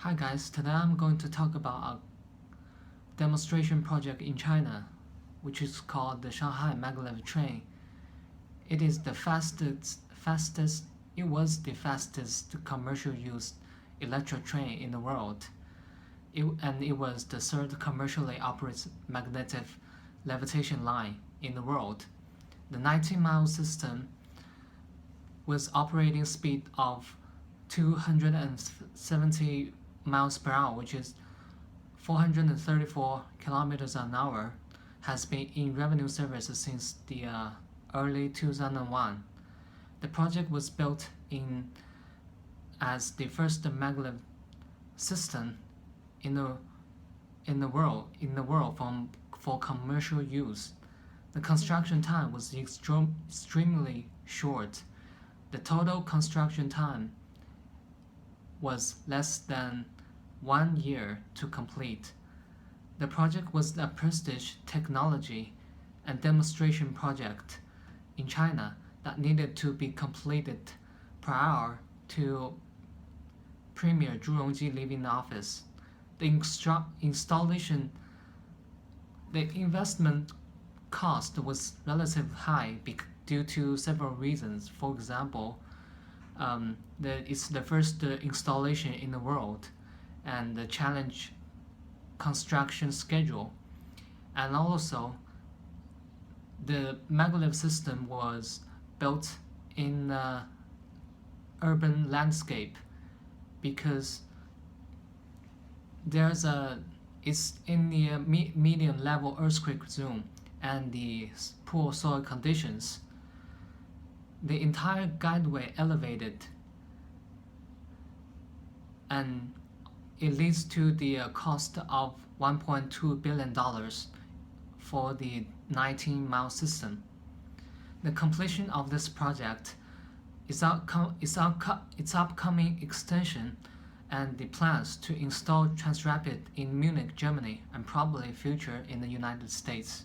Hi guys, today I'm going to talk about a demonstration project in China, which is called the Shanghai Maglev train. It is the fastest commercial use electric train in the world. It was the third commercially operated magnetic levitation line in the world. The 19-mile system with operating speed of 270 miles per hour, which is 434 kilometers an hour, has been in revenue service since the early 2001. The project was built in as the first maglev system in the world for commercial use. The construction time was extremely short. The total construction time was less than 1 year to complete. The project was a prestige technology and demonstration project in China that needed to be completed prior to Premier Zhu Rongji leaving the office. The investment cost was relatively high due to several reasons. For example, it's the first installation in the world, and the challenge construction schedule, and also the maglev system was built in urban landscape because it's in the medium level earthquake zone and the poor soil conditions. The entire guideway elevated, and it leads to the cost of $1.2 billion for the 19-mile system. The completion of this project its upcoming extension and the plans to install Transrapid in Munich, Germany, and probably future in the United States.